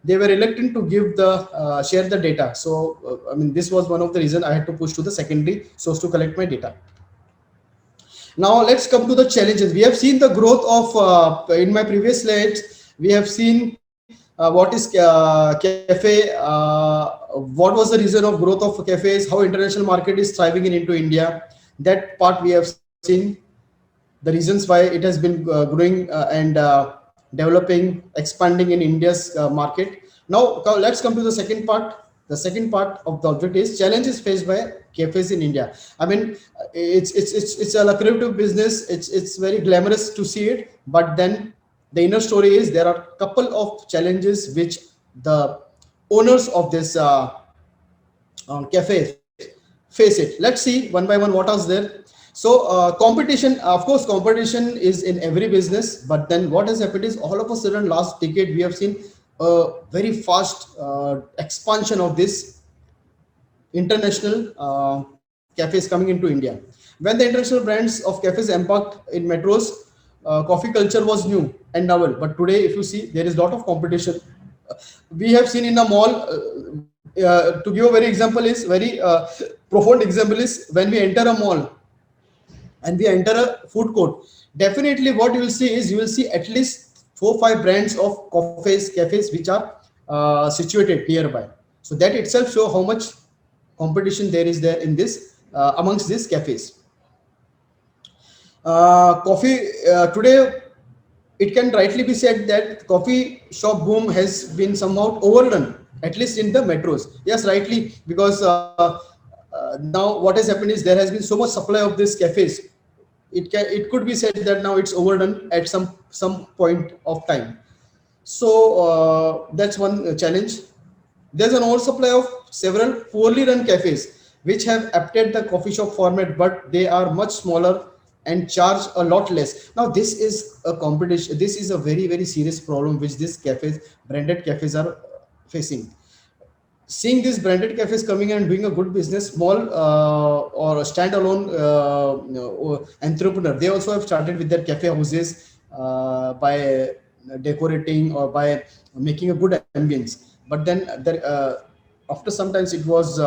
they were reluctant to give the share the data. So I mean, this was one of the reason I had to push to the secondary source to collect my data. Now let's come to the challenges. We have seen the growth of in my previous slides. We have seen what is cafe. What was the reason of growth of cafes? How international market is thriving in into India. That part we have seen. The reasons why it has been growing and developing, expanding in India's market. Now let's come to the second part. The second part of the object is challenges faced by cafes in India. I mean, it's a lucrative business. It's very glamorous to see it, but then the inner story is there are couple of challenges which the owners of this cafes face it. Let's see one by one what else there. So competition, of course, competition is in every business, but then what has happened is all of a sudden last decade we have seen a very fast expansion of this international cafes coming into India. When the international brands of cafes embarked in metros, coffee culture was new and novel. But today, if you see, there is a lot of competition. We have seen in a mall. To give a very example is very profound example is when we enter a mall and we enter a food court. Definitely, what you will see is you will see at least 4 5 brands of cafes which are situated nearby. So that itself show how much competition there is there in this amongst these cafes. Coffee today, it can rightly be said that coffee shop boom has been somewhat overdone, at least in the metros. Yes, rightly, because now what has happened is there has been so much supply of these cafes. It could be said that now it's overdone at some point of time. So that's one challenge. There's an oversupply of several poorly run cafes which have adapted the coffee shop format, but they are much smaller and charge a lot less. Now, this is a competition. This is a very serious problem which these cafes, branded cafes, are facing. Seeing these branded cafes coming and doing a good business, small or a standalone entrepreneur, they also have started with their cafe houses by decorating or by making a good ambience. But then there, after sometimes it was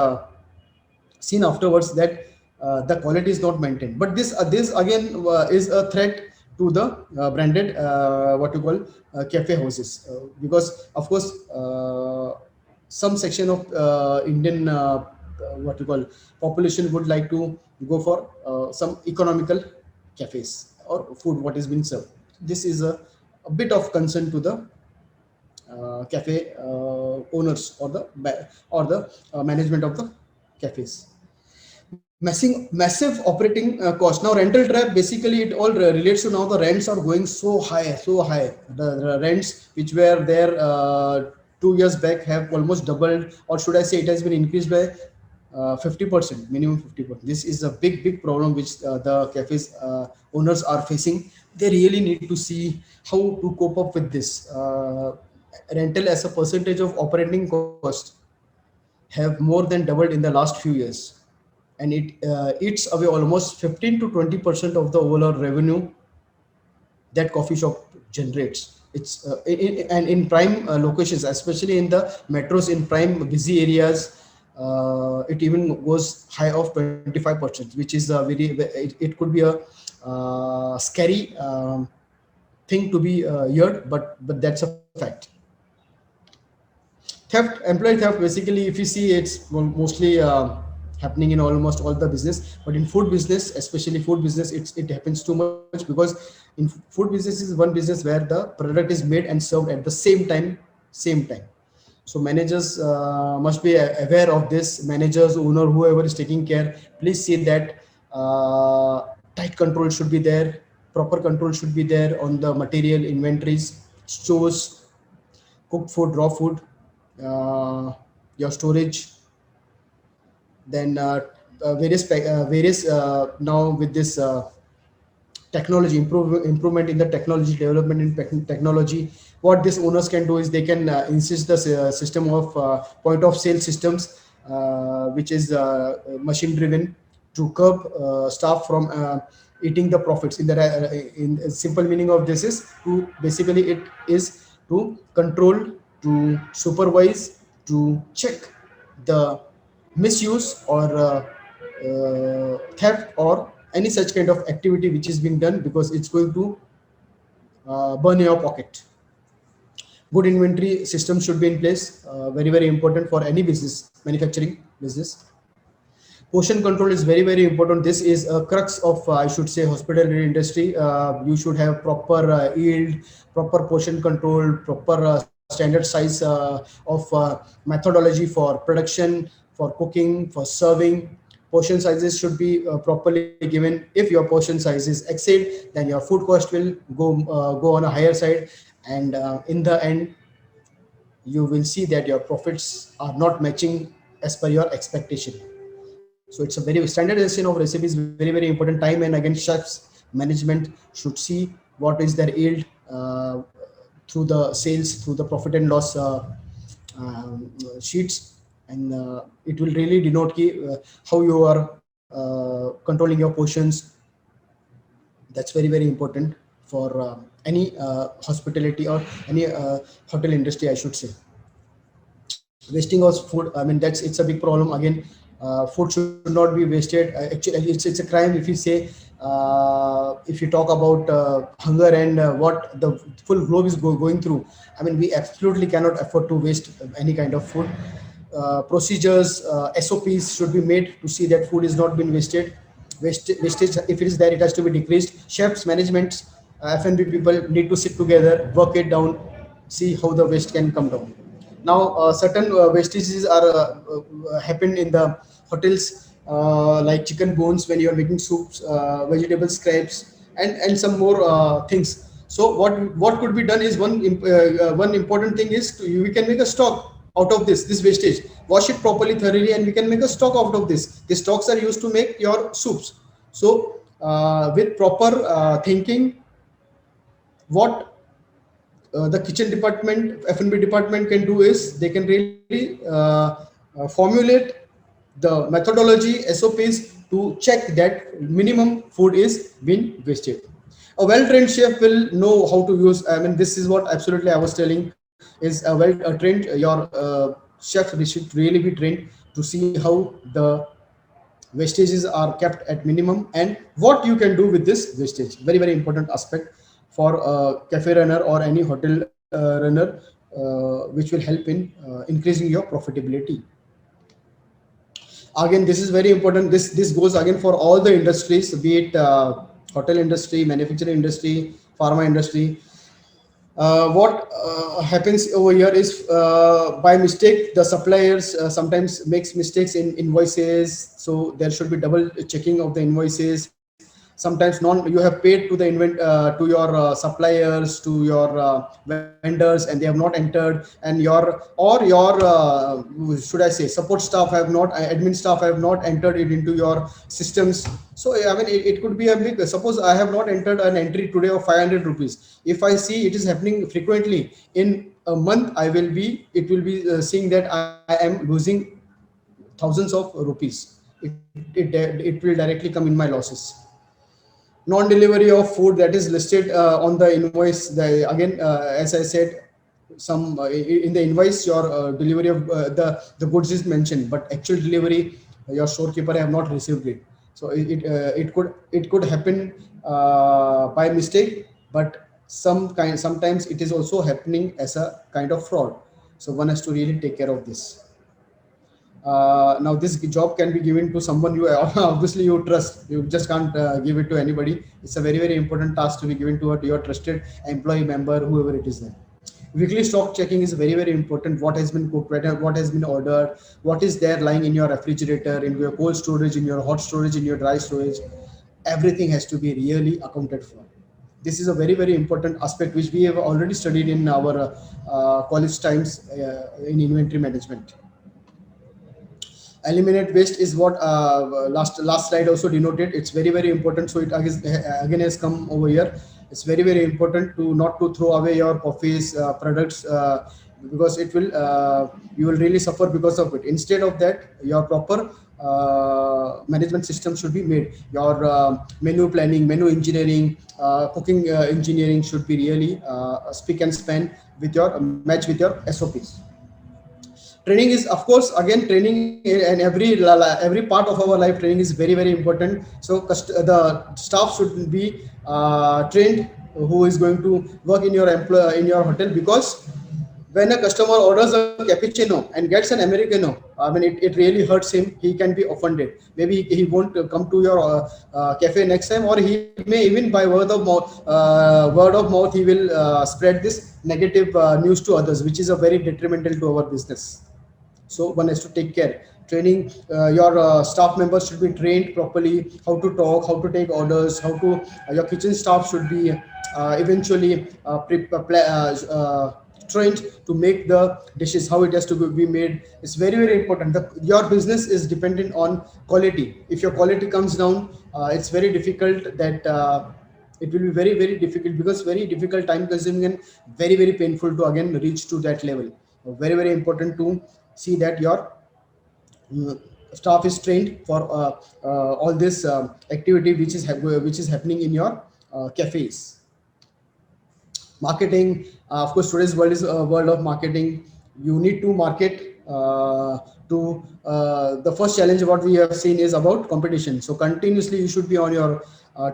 seen afterwards that the quality is not maintained. But this again is a threat to the branded what you call cafe houses, because of course some section of Indian what you call population would like to go for some economical cafes or food what is being served. This is a bit of concern to the cafe owners or the management of the cafes. Massive operating cost. Now rental trap, basically it all relates to now the rents are going so high. The rents which were there 2 years back have almost doubled, or should I say it has been increased by 50%, minimum 50%. This is a big problem which the cafes owners are facing. They really need to see how to cope up with this. Rental as a percentage of operating cost have more than doubled in the last few years, and it eats away almost 15 to 20% of the overall revenue that coffee shop generates. It's and in prime locations, especially in the metros, in prime busy areas, it even goes high of 25%, which is a it could be a scary thing to be heard, but that's a fact. Employee theft, basically, if you see, it's mostly happening in almost all the business, but in food business, especially food business, it happens too much, because in food business is one business where the product is made and served at the same time. So managers must be aware of this. Managers, owner, whoever is taking care, please see that tight control should be there, proper control should be there on the material inventories, stores, cooked food, raw food, uh, your storage, then various now with this technology improvement in the technology, development in technology, what these owners can do is they can insist the system of point of sale systems, which is machine driven, to curb staff from eating the profits. In simple meaning of this is to basically it is to control, to supervise, to check the misuse or theft or any such kind of activity which is being done, because it's going to burn your pocket. Good inventory system should be in place, very important for any business, manufacturing business. Portion control is very important. This is a crux of I should say hospitality industry. You should have proper yield, proper portion control, proper standard size of methodology for production, for cooking, for serving. Portion sizes should be properly given. If your portion sizes exceed, then your food cost will go on a higher side, and in the end you will see that your profits are not matching as per your expectation. So it's a very standardization of recipes, very important. Time and again, chefs management should see what is their yield through the sales, through the profit and loss sheets, and it will really denote how you are controlling your portions. That's very important for any hospitality or any hotel industry, I should say. Wasting of food, I mean, that's it's a big problem again. Food should not be wasted. Actually, it's a crime if you say, if you talk about hunger and what the full globe is going through. I mean, we absolutely cannot afford to waste any kind of food. Procedures, SOPs should be made to see that food is not being wasted. Wastage, if it is there, it has to be decreased. Chefs, management, F&B people need to sit together, work it down, see how the waste can come down. Now certain wastages are happen in the hotels, like chicken bones when you are making soups, vegetable scraps, and some more things. So what could be done is one important thing is we can make a stock out of this wastage, wash it properly thoroughly, and we can make a stock out of this. The stocks are used to make your soups. So with proper thinking, what the kitchen department, F&B department can do is they can really formulate the methodology, SOPs, to check that minimum food is being wasted. A well-trained chef will know how to use. I mean, this is what absolutely I was telling is a well-trained chef should really be trained to see how the wastages are kept at minimum and what you can do with this wastage. Very important aspect for a cafe runner or any hotel runner, which will help in increasing your profitability. Again, this is very important. This goes again for all the industries, be it hotel industry, manufacturing industry, pharma industry. What happens over here is, by mistake, the suppliers sometimes makes mistakes in invoices, so there should be double checking of the invoices. Sometimes you have paid to the to your suppliers, to your vendors, and they have not entered, and your should I say support staff have not, admin staff have not entered it into your systems. So I mean, it could be a big, suppose I have not entered an entry today of 500 rupees. If I see it is happening frequently, in a month it will be seeing that I am losing thousands of rupees. It will directly come in my losses. Non-delivery of food that is listed on the invoice, again, as I said, some in the invoice your delivery of the goods is mentioned, but actual delivery, your storekeeper have not received it. So it could happen by mistake, but sometimes it is also happening as a kind of fraud. So one has to really take care of this. Now this job can be given to someone you obviously you trust. You just can't give it to anybody. It's a very important task to be given to your trusted employee member, whoever it is there. Weekly stock checking is very important. What has been cooked, what has been ordered, what is there lying in your refrigerator, in your cold storage, in your hot storage, in your dry storage. Everything has to be really accounted for. This is a very important aspect which we have already studied in our college times in inventory management. Eliminate waste is what last slide also denoted. It's very important. So it again has come over here. It's very important to not to throw away your office products, because it will you will really suffer because of it. Instead of that, your proper management system should be made. Your menu planning, menu engineering, cooking engineering should be really speak and span with your match with your SOPs. Training is, of course, again, training in every part of our life. Training is very very important. So the staff should be trained who is going to work in your in your hotel, because when a customer orders a cappuccino and gets an americano, I mean, it really hurts him. He can be offended. Maybe he won't come to your cafe next time, or he may even by word of mouth he will spread this negative news to others, which is a very detrimental to our business. So one has to take care. Training, your staff members should be trained properly, how to talk, how to take orders, how to your kitchen staff should be eventually trained to make the dishes, how it has to be made. It's very very important. Your business is dependent on quality. If your quality comes down, it's very difficult that it will be very very difficult, because very difficult, time consuming, and very very painful to again reach to that level. Very very important to see that your uh, staff is trained for all this activity which is which is happening in your cafes. Marketing, of course, today's world is a world of marketing. You need to market to the first challenge what we have seen is about competition. So continuously you should be on your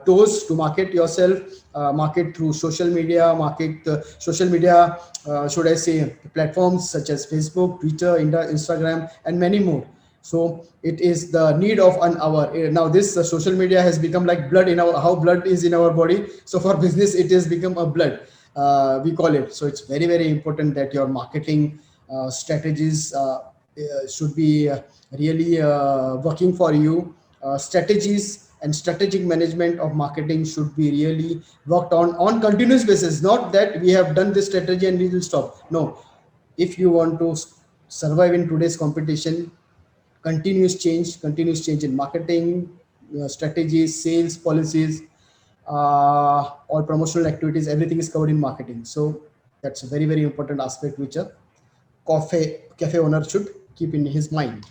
toes to market yourself. Market through social media, market social media, should I say, platforms such as Facebook, Twitter, Instagram, and many more. So it is the need of an hour. Now this social media has become like blood in our, how blood is in our body. So for business it has become a blood, we call it. So it's very very important that your marketing strategies should be really working for you. Strategies and strategic management of marketing should be really worked on continuous basis. Not that we have done this strategy and we will stop. No, if you want to survive in today's competition, continuous change in marketing strategies, sales policies, all promotional activities, everything is covered in marketing. So that's a very very important aspect which a cafe owner should keep in his mind.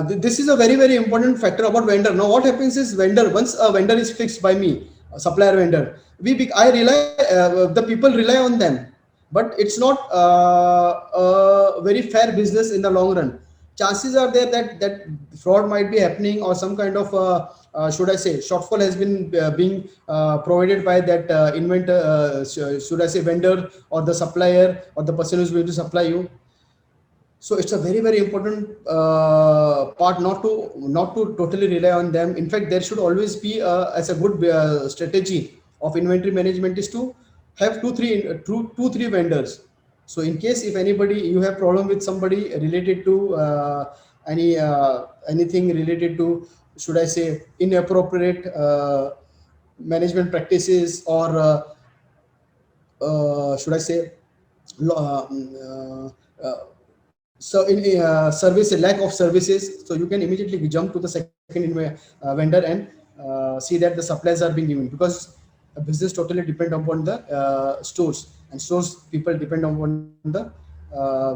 This is a very very important factor about vendor. Now what happens is, vendor, once a vendor is fixed by me, a supplier vendor, I rely, the people rely on them, but it's not a very fair business in the long run. Chances are there that fraud might be happening, or some kind of should I say, shortfall has been being provided by that inventor, should I say, vendor, or the supplier, or the person who is going to supply you. So it's a very very important part, not to totally rely on them. In fact, there should always be as a good strategy of inventory management is to have two three vendors. So in case if anybody, you have problem with somebody related to anything related to, should I say, inappropriate management practices, or should I say, uh, so in service, lack of services, so you can immediately jump to the second vendor and see that the supplies are being given, because a business totally depend upon the stores, and stores people depend upon the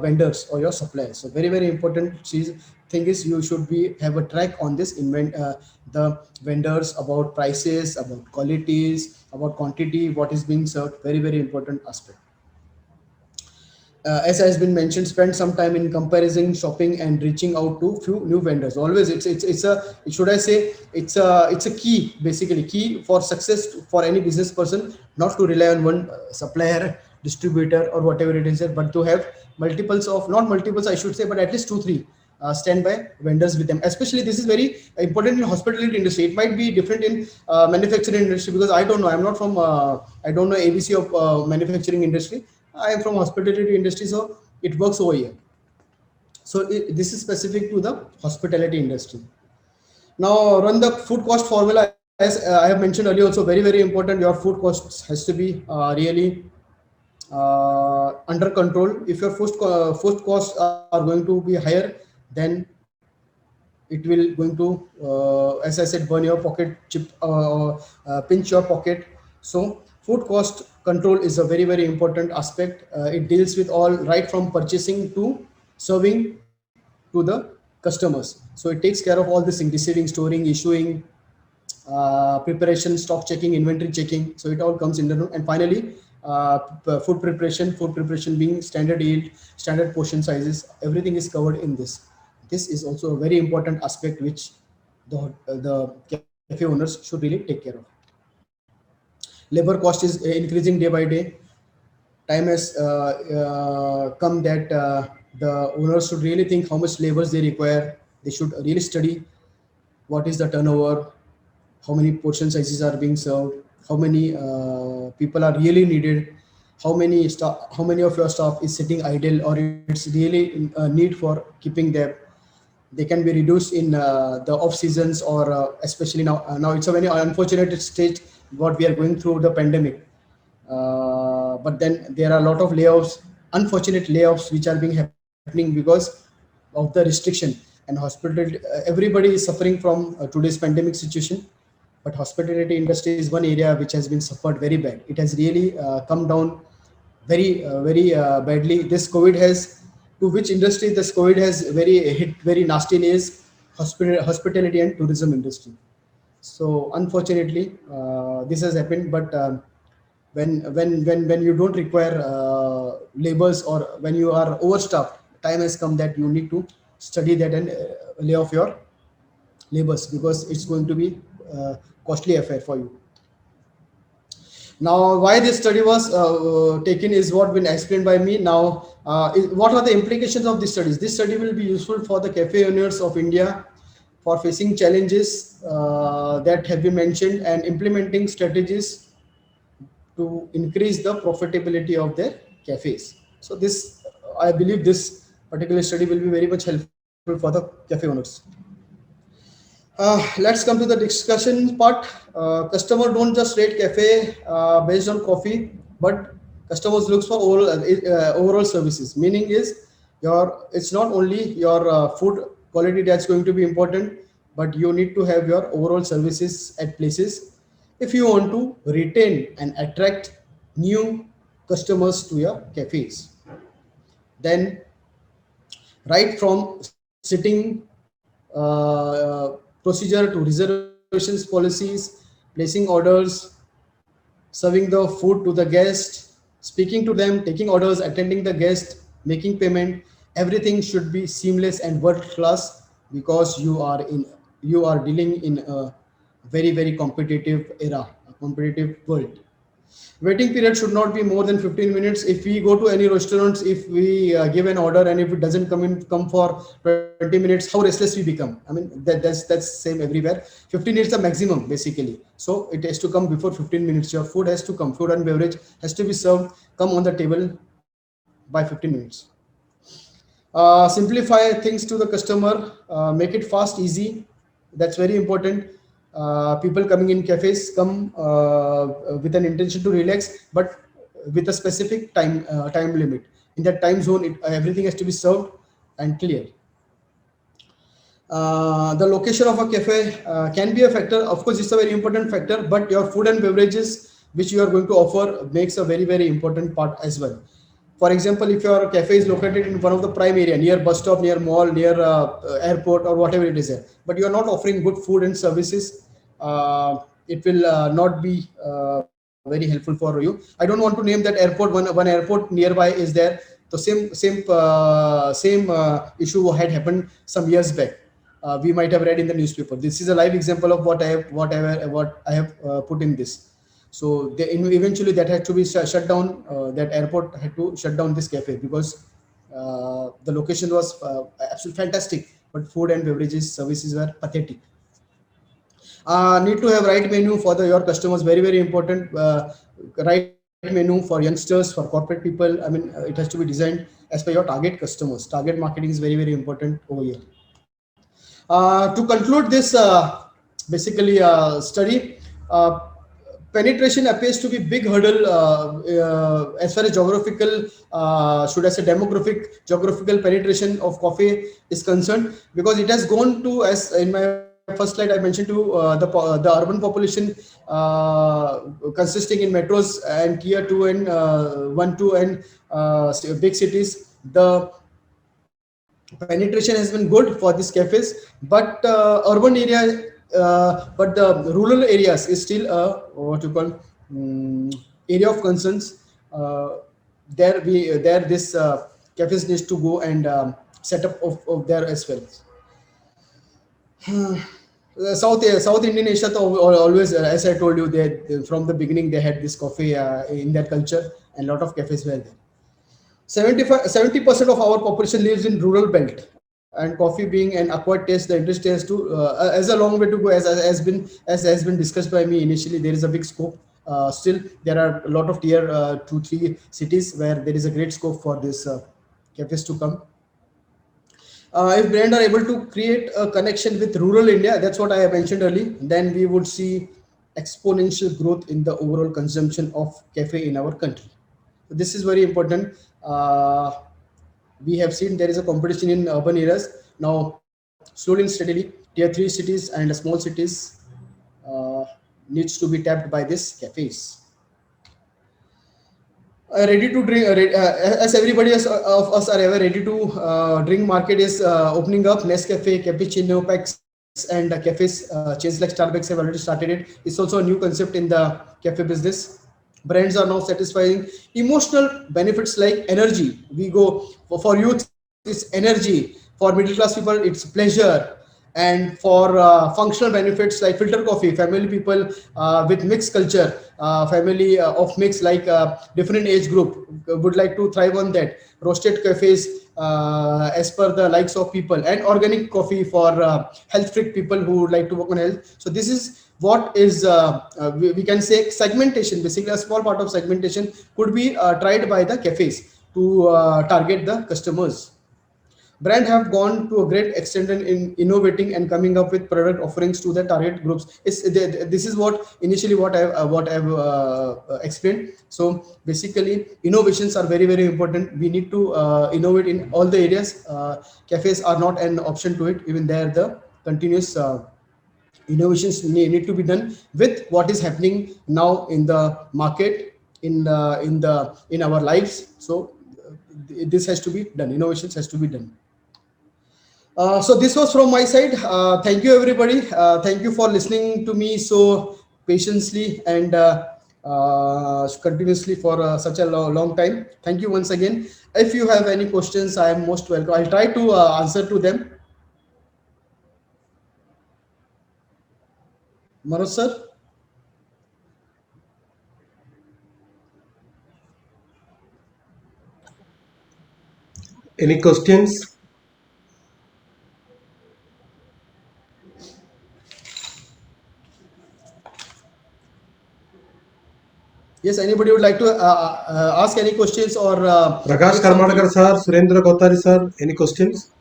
vendors or your suppliers. So very very important thing is, you should be have a track on this the vendors, about prices, about qualities, about quantity, what is being served. Very very important aspect. As has been mentioned, spend some time in comparison, shopping, and reaching out to few new vendors. Always, it's a, should I say, it's a key, basically key for success for any business person, not to rely on one supplier, distributor, or whatever it is, but to have multiples of, not multiples I should say, but at least two three standby vendors with them. Especially this is very important in hospitality industry. It might be different in manufacturing industry, because I don't know, I'm not from I don't know ABC of manufacturing industry. I am from hospitality industry, so it works over here. So this is specific to the hospitality industry. Now run the food cost formula, as I have mentioned earlier. Also very very important. Your food costs has to be really under control. If your food costs are going to be higher, then it will going to, as I said, burn your pocket, pinch your pocket. So food cost control is a very very important aspect. It deals with all, right from purchasing to serving to the customer. customers. So it takes care of all this thing: receiving, storing, issuing, preparation, stock checking, inventory checking. So it all comes in the room. And finally, food preparation being standard yield, standard portion sizes, everything is covered in this. This is also a very important aspect which the cafe owners should really take care of. Labor cost is increasing day by day. Time has come that the owners should really think how much labors they require. They should really study what is the turnover, how many portion sizes are being served, how many people are really needed, how many of your staff is sitting idle or it's really a need for keeping them. They can be reduced in the off seasons, or especially now. Now it's a very unfortunate stage what we are going through the pandemic. But then there are a lot of layoffs, unfortunate layoffs, which are being happening because of the restriction. And everybody is suffering from today's pandemic situation. But hospitality industry is one area which has been suffered very bad. It has really come down very badly. This COVID has, to which industry this COVID has very hit very nastily is hospitality and tourism industry. So unfortunately, this has happened. But when you don't require labors, or when you are overstaffed, time has come that you need to study that and lay off your labors, because it's going to be costly affair for you. Now, why this study was taken is what been explained by me. Now, what are the implications of this studies? This study will be useful for the cafe owners of India for facing challenges that have been mentioned and implementing strategies to increase the profitability of their cafes. So this, I believe, this particular study will be very much helpful for the cafe owners. Let's come to the discussion part. Customer don't just rate cafe based on coffee, but customers looks for overall services. Meaning is your, it's not only your food quality that's going to be important, but you need to have your overall services at places if you want to retain and attract new customers to your cafes. Then right from sitting procedure to reservations policies, placing orders, serving the food to the guest, speaking to them, taking orders, attending the guest, making payment. Everything should be seamless and world class, because you are dealing in a very competitive era, a competitive world. Waiting period should not be more than 15 minutes. If we go to any restaurants, if we give an order and if it doesn't come for 20 minutes, how restless we become. I mean, that's same everywhere. 15 minutes the maximum basically. So it has to come before 15 minutes. Your food has to come. Food and beverage has to be served, come on the table by 15 minutes. Simplify things to the customer. Make it fast, easy. That's very important. People coming in cafes come with an intention to relax, but with a specific time limit. In that time zone, everything has to be served and clear. The location of a cafe can be a factor. Of course, it's a very important factor, but your food and beverages which you are going to offer makes a very important part as well. For example, if your cafe is located in one of the prime area, near bus stop, near mall, near airport, or whatever it is there, but you are not offering good food and services, it will not be very helpful for you. I don't want to name that airport. One airport nearby is there. The same issue had happened some years back. We might have read in the newspaper. This is a live example of what I have put in this. So eventually that had to be shut down. That airport had to shut down this cafe because the location was absolutely fantastic, but food and beverages services were pathetic. Need to have right menu for your customers. Very important. Right menu for youngsters, for corporate people. I mean, it has to be designed as per your target customers. Target marketing is very important over here. To conclude this basically study, penetration appears to be big hurdle as far as geographical, should I say geographical penetration of coffee is concerned, because it has gone to, as in my first slide I mentioned, to the urban population consisting in metros and tier 2 and 1 2 and big cities. The penetration has been good for these cafes, but urban area, but the rural areas is still a what you call um, area of concerns. Uh, there this cafes needs to go and set up of there as well. South Indian Asia always, as I told you, from the beginning they had this coffee in their culture, and a lot of cafes were there. 70% of our population lives in rural belt, and coffee being an acquired taste, the industry has to as a long way to go, as has been discussed by me initially. There is a big scope. Still, there are a lot of tier 2 3 cities where there is a great scope for this cafes to come. If brand are able to create a connection with rural India, that's what I mentioned earlier, then we would see exponential growth in the overall consumption of cafe in our country. So this is very important. We have seen there is a competition in urban areas now. Slowly and steadily, tier 3 cities and small cities uh, needs to be tapped by these cafes. Ready to drink, as everybody of us are ever ready to drink market is opening up. Nescafe, cappuccino packs, and cafes chains like Starbucks have already started it. It's also a new concept in the cafe business. Brands are now satisfying emotional benefits like energy. We go for youth it's energy, for middle class people it's pleasure, and for functional benefits like filter coffee. Family people with mixed culture, family of mix like different age group would like to thrive on that. Roasted cafes as per the likes of people, and organic coffee for health freak people who would like to work on health. So this is what is we can say segmentation. Basically, a small part of segmentation could be tried by the cafes to target the customers. Brand have gone to a great extent in innovating and coming up with product offerings to the target groups. This is what initially what I've explained. So basically, innovations are very important. We need to innovate in all the areas. Cafes are not an option to it. Even there, the continuous innovations need to be done with what is happening now in the market, in our lives. So this has to be done. Innovations has to be done. So this was from my side. Thank you, everybody. Thank you for listening to me so patiently and continuously for such a long time. Thank you once again. If you have any questions, I am most welcome. I'll try to answer to them. Manoj sir. Any questions? Yes, anybody would like to ask any questions or Prakash make something, Karmadkar sir, Surendra Kotari sir, any questions?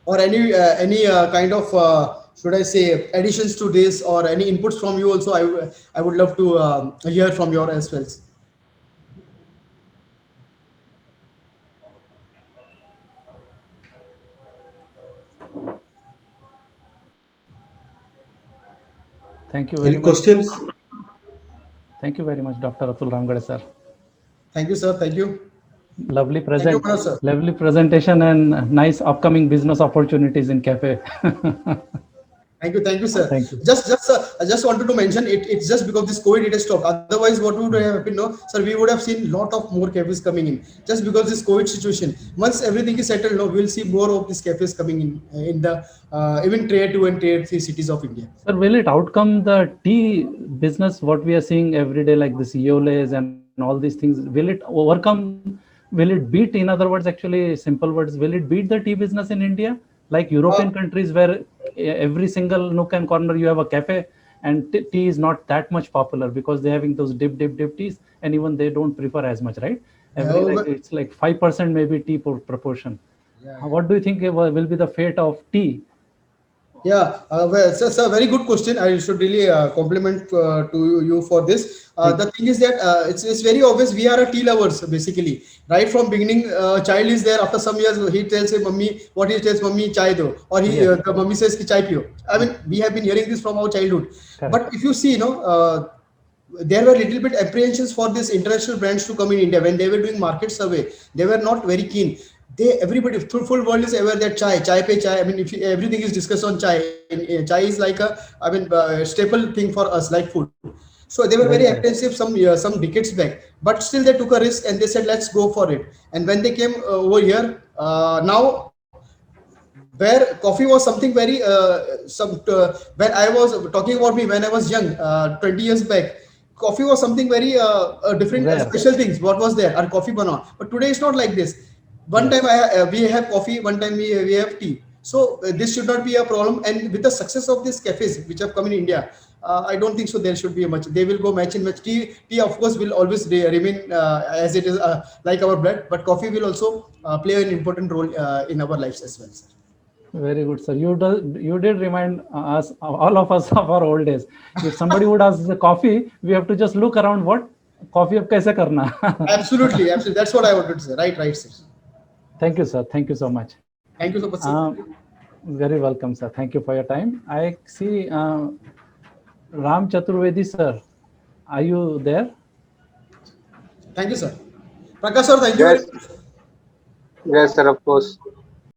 or any kind of should I say additions to this, or any inputs from you also. I would love to hear from your as well. Thank you very Any much. questions? Thank you very much, Dr. Atul Ramgade, sir. Thank you, sir. Thank you. Lovely Thank you, present, Manoj, sir. lovely presentation, and nice upcoming business opportunities in cafe. Thank you, sir. Thank you. I just wanted to mention it. It's just because this COVID it has stopped. Otherwise, what would have happened? No, sir, we would have seen lot of more cafes coming in. Just because this COVID situation. Once everything is settled, no, we'll see more of these cafes coming in the even tier 2 and tier 3 cities of India. Sir, will it outcome the tea business? What we are seeing every day, like this Eolas and all these things, will it overcome? Will it beat? In other words, actually, simple words, will it beat the tea business in India? Like European Uh, countries, where every single nook and corner you have a cafe, and tea is not that much popular because they're having those dip teas, and even they don't prefer as much, right? Every like uh, it's like 5% maybe tea proportion. yeah, yeah. What do you think will be the fate of tea? Yeah, well, so very good question. I should really compliment to you for this. Thank The thing is that it's very obvious we are a tea lovers basically. Right from beginning, child is there. After some years, he tells him, "Mummy," what he tells, "Mummy, chai do," or you. Yes. the mummy says, "Ki chai piyo." I Yes. mean, we have been hearing this from our childhood. But Correct. if you see, there were little bit apprehensions for these international brands to come in India when they were doing market survey. They were not very keen. Everybody, full world is aware that chai pe chai. I mean, if everything is discussed on chai, chai is like a, I mean, staple thing for us, like food. So they were very Right, right. apprehensive some decades back, but still they took a risk and they said, let's go for it. And when they came over here, now where coffee was something very when I was talking about me when I was young, 20 years back, coffee was something very different, Rare. special things. What was there? Our coffee banana. But today it's not like this. One time Yes. we have coffee, one time we have tea. So this should not be a problem. And with the success of these cafes which have come in India, I don't think so. There should be a much. They will go match in match. Tea of course will always remain as it is, like our blood. But coffee will also play an important role in our lives as well, sir. Very good, sir. You did remind us, all of us, of our old days. If somebody would ask the coffee, we have to just look around. What coffee अब कैसे करना? Absolutely, absolutely. That's what I wanted to say. Right, right, sir. Thank you, sir. Thank you so much. Thank you so much, sir. Very welcome, sir. Thank you for your time. I see Ram Chaturvedi, sir. Are you there? Thank you, sir. Prakash, sir, thank you very Yes, much. yes, sir, of course.